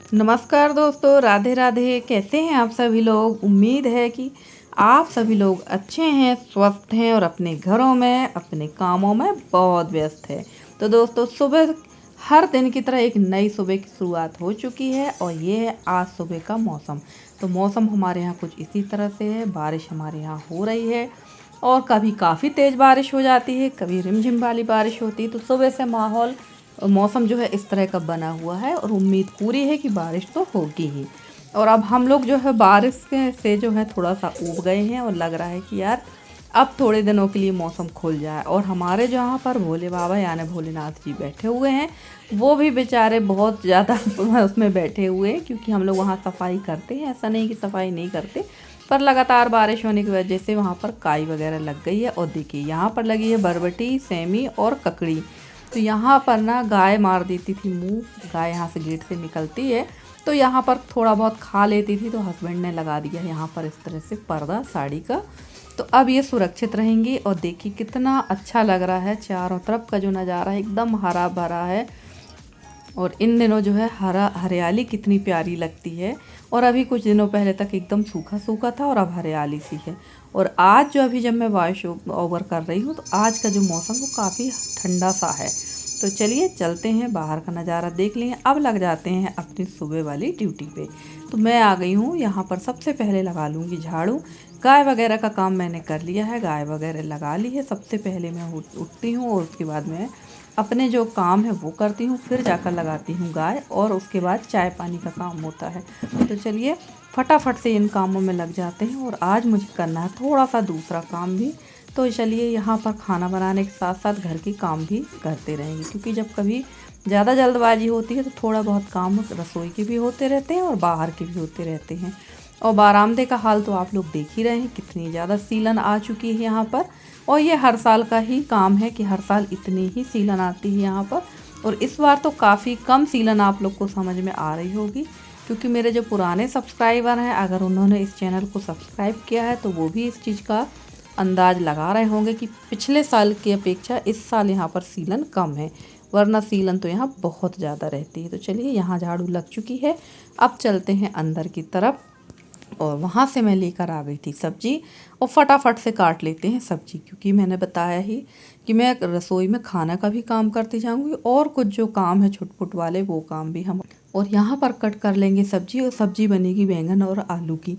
नमस्कार दोस्तों, राधे राधे। कैसे हैं आप सभी लोग? उम्मीद है कि आप सभी लोग अच्छे हैं, स्वस्थ हैं और अपने घरों में अपने कामों में बहुत व्यस्त है। तो दोस्तों, सुबह हर दिन की तरह एक नई सुबह की शुरुआत हो चुकी है और ये है आज सुबह का मौसम। तो मौसम हमारे यहाँ कुछ इसी तरह से है। बारिश हमारे यहाँ हो रही है और कभी काफ़ी तेज़ बारिश हो जाती है, कभी रिमझिम वाली बारिश होती है। तो सुबह से माहौल मौसम जो है इस तरह का बना हुआ है और उम्मीद पूरी है कि बारिश तो होगी ही। और अब हम लोग जो है बारिश से जो है थोड़ा सा ऊब गए हैं और लग रहा है कि यार अब थोड़े दिनों के लिए मौसम खुल जाए। और हमारे जहाँ पर भोले बाबा यानी भोलेनाथ जी बैठे हुए हैं, वो भी बेचारे बहुत ज़्यादा उसमें बैठे हुए हैं, क्योंकि हम लोग वहाँ सफाई करते हैं। ऐसा नहीं कि सफाई नहीं करते, पर लगातार बारिश होने की वजह से वहाँ पर काई वगैरह लग गई है। और देखिए यहाँ पर लगी है बरबटी, सेमी और ककड़ी। तो यहाँ पर ना गाय मार देती थी मुंह, गाय यहाँ से गेट से निकलती है तो यहाँ पर थोड़ा बहुत खा लेती थी। तो हस्बैंड ने लगा दिया यहाँ पर इस तरह से पर्दा साड़ी का। तो अब ये सुरक्षित रहेंगी। और देखिए कितना अच्छा लग रहा है, चारों तरफ का जो नज़ारा है एकदम हरा भरा है। और इन दिनों जो है हरियाली कितनी प्यारी लगती है। और अभी कुछ दिनों पहले तक एकदम सूखा सूखा था और अब हरियाली सी है। और आज जो अभी जब मैं वॉइस ओवर कर रही हूँ तो आज का जो मौसम वो काफ़ी ठंडा सा है। तो चलिए चलते हैं, बाहर का नज़ारा देख लें। अब लग जाते हैं अपनी सुबह वाली ड्यूटी पे। तो मैं आ गई हूँ यहाँ पर। सबसे पहले लगा लूँगी झाड़ू। गाय वगैरह का काम मैंने कर लिया है, गाय वगैरह लगा ली है। सबसे पहले मैं उठती हूँ और उसके बाद मैं अपने जो काम है वो करती हूँ, फिर जाकर लगाती हूँ गाय और उसके बाद चाय पानी का काम होता है। तो चलिए फटाफट से इन कामों में लग जाते हैं। और आज मुझे करना है थोड़ा सा दूसरा काम भी। तो चलिए यहाँ पर खाना बनाने के साथ साथ घर के काम भी करते रहेंगे, क्योंकि जब कभी ज़्यादा जल्दबाजी होती है तो थोड़ा बहुत काम रसोई के भी होते रहते हैं और बाहर के भी होते रहते हैं। और बारामदे का हाल तो आप लोग देख ही रहे हैं, कितनी ज़्यादा सीलन आ चुकी है यहाँ पर। और ये हर साल का ही काम है कि हर साल इतनी ही सीलन आती है यहाँ पर। और इस बार तो काफ़ी कम सीलन आप लोग को समझ में आ रही होगी, क्योंकि मेरे जो पुराने सब्सक्राइबर हैं, अगर उन्होंने इस चैनल को सब्सक्राइब किया है तो वो भी इस चीज़ का अंदाज़ लगा रहे होंगे कि पिछले साल की अपेक्षा इस साल यहाँ पर सीलन कम है, वरना सीलन तो यहाँ बहुत ज़्यादा रहती है। तो चलिए यहाँ झाड़ू लग चुकी है, अब चलते हैं अंदर की तरफ। और वहाँ से मैं लेकर आ गई थी सब्जी, और फटाफट से काट लेते हैं सब्जी, क्योंकि मैंने बताया ही कि मैं रसोई में खाना का भी काम करती जाऊंगी और कुछ जो काम है छुटपुट वाले वो काम भी हम। और यहाँ पर कट कर लेंगे सब्जी, और सब्जी बनेगी बैंगन और आलू की।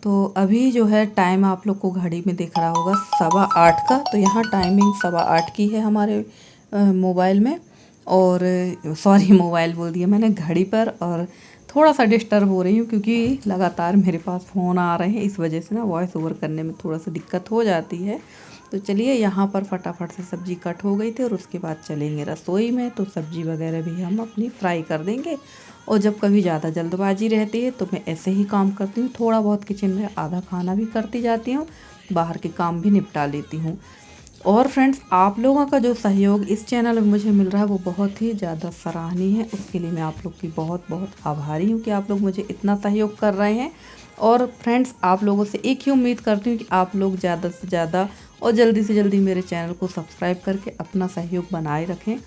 तो अभी जो है टाइम आप लोग को घड़ी में दिख रहा होगा 8:15 का। तो यहाँ टाइमिंग 8:15 की है हमारे मोबाइल में। और सॉरी, मोबाइल बोल दिया मैंने, घड़ी पर। और थोड़ा सा डिस्टर्ब हो रही हूँ क्योंकि लगातार मेरे पास फ़ोन आ रहे हैं, इस वजह से ना वॉइस ओवर करने में थोड़ा सा दिक्कत हो जाती है। तो चलिए यहाँ पर फटाफट से सब्ज़ी कट हो गई थी और उसके बाद चलेंगे रसोई में। तो सब्ज़ी वगैरह भी हम अपनी फ्राई कर देंगे। और जब कभी ज़्यादा जल्दबाजी रहती है तो मैं ऐसे ही काम करती हूँ, थोड़ा बहुत किचन में आधा खाना भी करती जाती हूँ, बाहर के काम भी निपटा लेती हूँ। और फ्रेंड्स, आप लोगों का जो सहयोग इस चैनल में मुझे मिल रहा है वो बहुत ही ज़्यादा सराहनीय है। उसके लिए मैं आप लोग की बहुत बहुत आभारी हूँ कि आप लोग मुझे इतना सहयोग कर रहे हैं। और फ्रेंड्स, आप लोगों से एक ही उम्मीद करती हूँ कि आप लोग ज़्यादा से ज़्यादा और जल्दी से जल्दी मेरे चैनल को सब्सक्राइब करके अपना सहयोग बनाए रखें।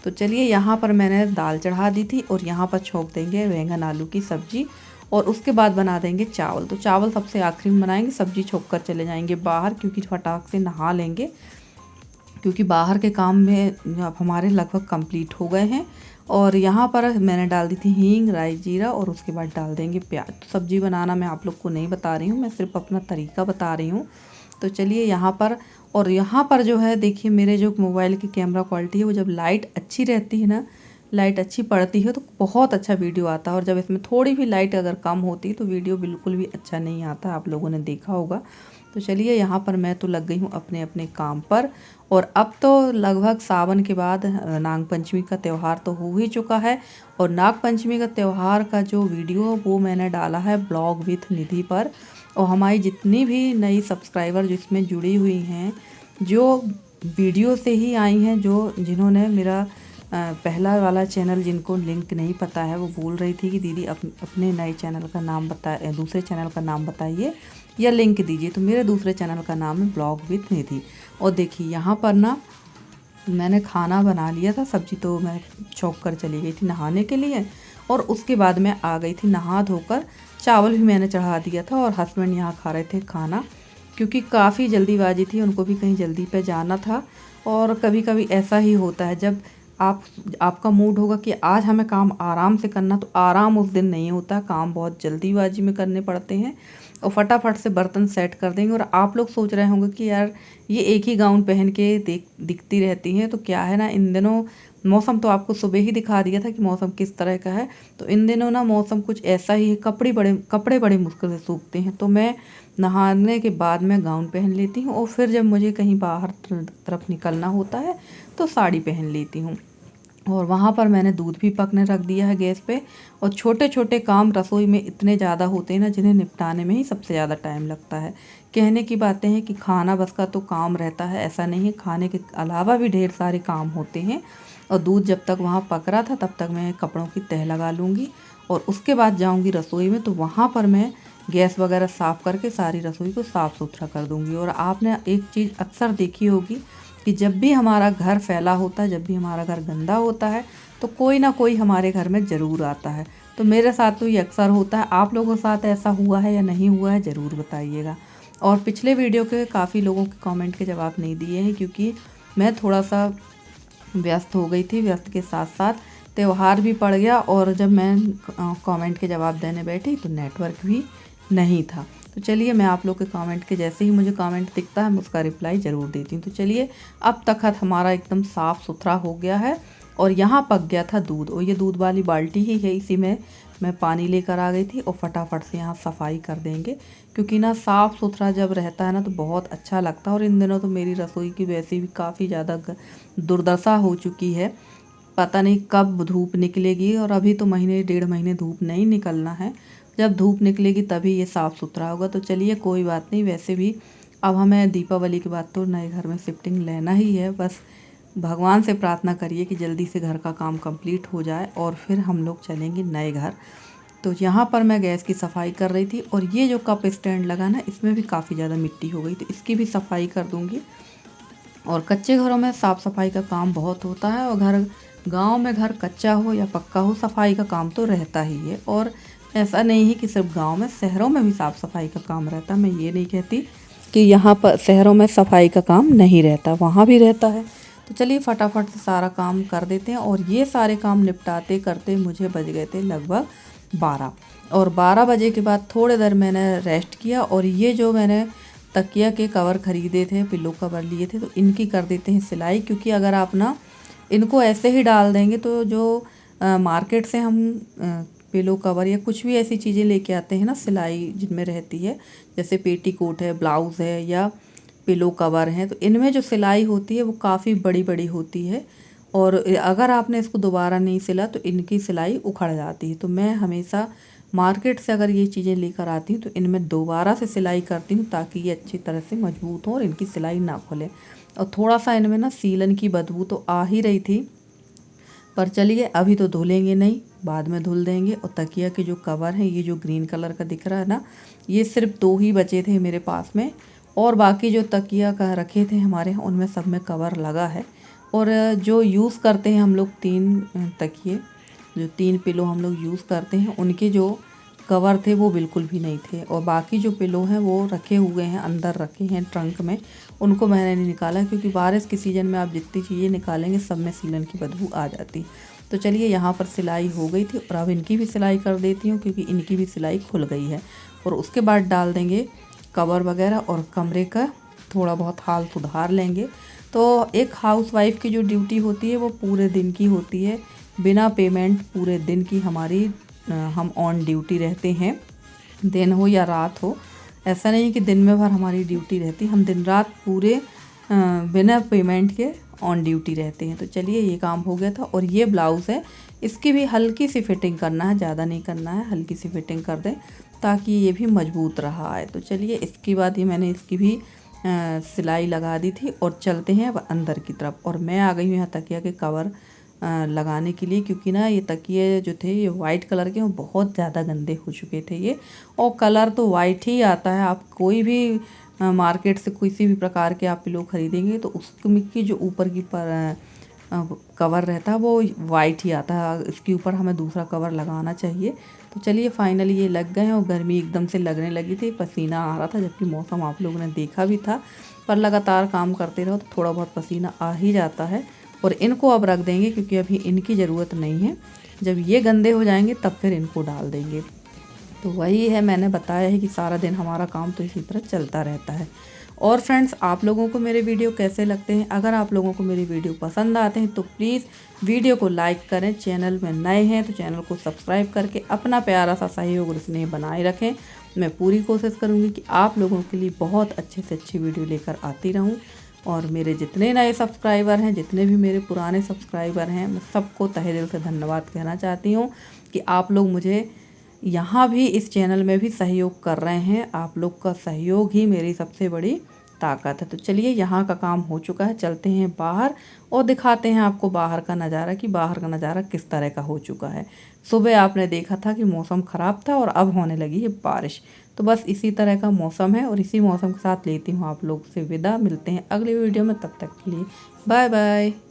तो चलिए यहाँ पर मैंने दाल चढ़ा दी थी और यहाँ पर छोंक देंगे बैंगन आलू की सब्ज़ी। और उसके बाद बना देंगे चावल। तो चावल सबसे आखिरी में बनाएंगे, सब्ज़ी छोंक कर चले जाएंगे बाहर, क्योंकि फटाक से नहा लेंगे, क्योंकि बाहर के काम में अब हमारे लगभग कंप्लीट हो गए हैं। और यहाँ पर मैंने डाल दी थी हींग, राई, जीरा, और उसके बाद डाल देंगे प्याज। तो सब्ज़ी बनाना मैं आप लोग को नहीं बता रही हूँ, मैं सिर्फ अपना तरीका बता रही हूँ। तो चलिए यहाँ पर, और यहाँ पर जो है देखिए मेरे जो मोबाइल की कैमरा क्वालिटी है वो जब लाइट अच्छी रहती है ना, लाइट अच्छी पड़ती है तो बहुत अच्छा वीडियो आता है। और जब इसमें थोड़ी भी लाइट अगर कम होती है तो वीडियो बिल्कुल भी अच्छा नहीं आता, आप लोगों ने देखा होगा। तो चलिए यहाँ पर मैं तो लग गई हूँ अपने अपने काम पर। और अब तो लगभग सावन के बाद नाग पंचमी का त्यौहार तो हो ही चुका है। और नाग पंचमी का त्यौहार का जो वीडियो वो मैंने डाला है ब्लॉग विथ निधि पर। और हमारी जितनी भी नई सब्सक्राइबर जिसमें जुड़ी हुई हैं, जो वीडियो से ही आई हैं, जो जिन्होंने मेरा पहला वाला चैनल, जिनको लिंक नहीं पता है, वो बोल रही थी कि दीदी अपने नए चैनल का नाम बताए, दूसरे चैनल का नाम बताइए या लिंक दीजिए। तो मेरे दूसरे चैनल का नाम है ब्लॉग विथ निधि। और देखिए यहाँ पर ना मैंने खाना बना लिया था, सब्जी तो मैं छौंक कर चली गई थी नहाने के लिए। और उसके बाद मैं आ गई थी नहा धोकर। चावल भी मैंने चढ़ा दिया था और हस्बैंड यहाँ खा रहे थे खाना, क्योंकि काफ़ी जल्दीबाजी थी, उनको भी कहीं जल्दी पे जाना था। और कभी कभी ऐसा ही होता है, जब आपका मूड होगा कि आज हमें काम आराम से करना, तो आराम उस दिन नहीं होता, काम बहुत जल्दीबाजी में करने पड़ते हैं और फटाफट से बर्तन सेट कर देंगे। और आप लोग सोच रहे होंगे कि यार ये एक ही गाउन पहन के दिखती रहती हैं, तो क्या है ना, इन दिनों मौसम तो आपको सुबह ही दिखा दिया था कि मौसम किस तरह का है। तो इन दिनों ना मौसम कुछ ऐसा ही है, कपड़े बड़े मुश्किल से सूखते हैं। तो मैं नहाने के बाद मैं गाउन पहन लेती हूँ और फिर जब मुझे कहीं बाहर तरफ निकलना होता है तो साड़ी पहन लेती हूँ। और वहाँ पर मैंने दूध भी पकने रख दिया है गैस पे। और छोटे छोटे काम रसोई में इतने ज़्यादा होते हैं ना, जिन्हें निपटाने में ही सबसे ज़्यादा टाइम लगता है। कहने की बातें हैं कि खाना बस का तो काम रहता है, ऐसा नहीं है, खाने के अलावा भी ढेर सारे काम होते हैं। और दूध जब तक वहाँ पक रहा था तब तक मैं कपड़ों की तह लगा लूँगी और उसके बाद जाऊँगी रसोई में, तो वहाँ पर मैं गैस वगैरह साफ़ करके सारी रसोई को साफ़ सुथरा कर दूँगी। और आपने एक चीज़ अक्सर देखी होगी कि जब भी हमारा घर फैला होता है, जब भी हमारा घर गंदा होता है, तो कोई ना कोई हमारे घर में ज़रूर आता है। तो मेरे साथ तो ये अक्सर होता है। आप लोगों के साथ ऐसा हुआ है या नहीं हुआ है, ज़रूर बताइएगा। और पिछले वीडियो के काफ़ी लोगों के कमेंट के जवाब नहीं दिए हैं, क्योंकि मैं थोड़ा सा व्यस्त हो गई थी। व्यस्त के साथ साथ त्यौहार भी पड़ गया और जब मैं कमेंट के जवाब देने बैठी तो नेटवर्क भी नहीं था। तो चलिए, मैं आप लोग के कमेंट के जैसे ही मुझे कमेंट दिखता है मैं उसका रिप्लाई ज़रूर देती हूँ। तो चलिए, अब तक हमारा एकदम साफ़ सुथरा हो गया है और यहाँ पक गया था दूध। और ये दूध वाली बाल्टी ही है, इसी में मैं पानी लेकर आ गई थी और फटाफट से यहाँ सफाई कर देंगे, क्योंकि ना साफ़ सुथरा जब रहता है ना तो बहुत अच्छा लगता है। और इन दिनों तो मेरी रसोई की वैसे भी काफ़ी ज़्यादा दुर्दशा हो चुकी है, पता नहीं कब धूप निकलेगी। और अभी तो महीने 1.5 महीने धूप नहीं निकलना है, जब धूप निकलेगी तभी ये साफ़ सुथरा होगा। तो चलिए, कोई बात नहीं। वैसे भी अब हमें दीपावली के बाद तो नए घर में शिफ्टिंग लेना ही है। बस भगवान से प्रार्थना करिए कि जल्दी से घर का काम कंप्लीट हो जाए और फिर हम लोग चलेंगे नए घर। तो यहाँ पर मैं गैस की सफाई कर रही थी और ये जो कप स्टैंड लगा ना, इसमें भी काफ़ी ज़्यादा मिट्टी हो गई, तो इसकी भी सफाई कर दूँगी। और कच्चे घरों में साफ़ सफाई का काम बहुत होता है, और गांव में घर कच्चा हो या पक्का हो, सफाई का काम तो रहता ही है। और ऐसा नहीं है कि सिर्फ गांव में, शहरों में भी साफ़ सफाई का काम रहता है। मैं ये नहीं कहती कि यहाँ पर शहरों में सफाई का काम नहीं रहता, वहाँ भी रहता है। तो चलिए, फटाफट से सारा काम कर देते हैं। और ये सारे काम निपटाते करते मुझे बज गए थे लगभग 12। और 12 बजे के बाद थोड़ी देर मैंने रेस्ट किया। और ये जो मैंने तकिया के कवर ख़रीदे थे, पिल्लो कवर लिए थे, तो इनकी कर देते हैं सिलाई। क्योंकि अगर आप ना इनको ऐसे ही डाल देंगे तो जो मार्केट से हम पिलो कवर या कुछ भी ऐसी चीज़ें लेके आते हैं ना, सिलाई जिनमें रहती है, जैसे पेटीकोट है, ब्लाउज़ है या पिलो कवर है, तो इनमें जो सिलाई होती है वो काफ़ी बड़ी बड़ी होती है। और अगर आपने इसको दोबारा नहीं सिला तो इनकी सिलाई उखड़ जाती है। तो मैं हमेशा मार्केट से अगर ये चीज़ें लेकर आती हूँ तो इनमें दोबारा से सिलाई करती हूँ, ताकि ये अच्छी तरह से मजबूत हो और इनकी सिलाई ना खुले। और थोड़ा सा इनमें ना सीलन की बदबू तो आ ही रही थी, पर चलिए, अभी तो धुलेंगे नहीं, बाद में धुल देंगे। और तकिया के जो कवर हैं, ये जो ग्रीन कलर का दिख रहा है ना, ये सिर्फ 2 ही बचे थे मेरे पास में, और बाकी जो तकिया का रखे थे हमारे यहाँ, उनमें सब में कवर लगा है। और जो यूज़ करते हैं हम लोग 3 तकिए, जो 3 पिलो हम लोग यूज़ करते हैं, उनके जो कवर थे वो बिल्कुल भी नहीं थे। और बाकी जो पिलो हैं वो रखे हुए हैं, अंदर रखे हैं ट्रंक में, उनको मैंने नहीं निकाला, क्योंकि बारिश के सीज़न में आप जितनी चीज़ें निकालेंगे सब में सीलन की बदबू आ जाती। तो चलिए, यहाँ पर सिलाई हो गई थी और अब इनकी भी सिलाई कर देती हूँ, क्योंकि इनकी भी सिलाई खुल गई है। और उसके बाद डाल देंगे कवर वगैरह और कमरे का थोड़ा बहुत हाल सुधार लेंगे। तो एक हाउसवाइफ की जो ड्यूटी होती है वो पूरे दिन की होती है, बिना पेमेंट पूरे दिन की हमारी हम ऑन ड्यूटी रहते हैं, दिन हो या रात हो। ऐसा नहीं कि दिन में भर हमारी ड्यूटी रहती, हम दिन रात पूरे बिना पेमेंट के ऑन ड्यूटी रहते हैं। तो चलिए, ये काम हो गया था। और ये ब्लाउज़ है, इसकी भी हल्की सी फिटिंग करना है, ज़्यादा नहीं करना है, हल्की सी फिटिंग कर दें ताकि ये भी मजबूत रहा है। तो चलिए, इसके बाद ये मैंने इसकी भी सिलाई लगा दी थी। और चलते हैं अब अंदर की तरफ। और मैं आ गई हूँ यहाँ तकिया के कवर लगाने के लिए, क्योंकि ना ये तकिए जो थे ये वाइट कलर के, वो बहुत ज़्यादा गंदे हो चुके थे ये। और कलर तो वाइट ही आता है, आप कोई भी मार्केट से किसी भी प्रकार के आप पिलो ख़रीदेंगे तो उसकी जो ऊपर की कवर रहता है वो वाइट ही आता है, इसके ऊपर हमें दूसरा कवर लगाना चाहिए। तो चलिए फाइनली ये लग गए हैं और गर्मी एकदम से लगने लगी थी, पसीना आ रहा था, जबकि मौसम आप लोगों ने देखा भी था। पर लगातार काम करते रहो तो थोड़ा बहुत पसीना आ ही जाता है। और इनको अब रख देंगे क्योंकि अभी इनकी ज़रूरत नहीं है, जब ये गंदे हो जाएंगे तब फिर इनको डाल देंगे। तो वही है, मैंने बताया है कि सारा दिन हमारा काम तो इसी तरह चलता रहता है। और फ्रेंड्स, आप लोगों को मेरे वीडियो कैसे लगते हैं? अगर आप लोगों को मेरे वीडियो पसंद आते हैं तो प्लीज़ वीडियो को लाइक करें। चैनल में नए हैं तो चैनल को सब्सक्राइब करके अपना प्यारा सा सहयोग और स्नेह बनाए रखें। मैं पूरी कोशिश करूँगी कि आप लोगों के लिए बहुत अच्छे से अच्छी वीडियो लेकर आती रहूँ। और मेरे जितने नए सब्सक्राइबर हैं, जितने भी मेरे पुराने सब्सक्राइबर हैं, मैं सबको तहे दिल से धन्यवाद कहना चाहती हूँ कि आप लोग मुझे यहाँ भी इस चैनल में भी सहयोग कर रहे हैं। आप लोग का सहयोग ही मेरी सबसे बड़ी ताकत है। तो चलिए, यहाँ का काम हो चुका है, चलते हैं बाहर और दिखाते हैं आपको बाहर का नज़ारा कि बाहर का नज़ारा किस तरह का हो चुका है। सुबह आपने देखा था कि मौसम ख़राब था और अब होने लगी है बारिश। तो बस इसी तरह का मौसम है और इसी मौसम के साथ लेती हूँ आप लोग से विदा। मिलते हैं अगली वीडियो में, तब तक के लिए बाय बाय।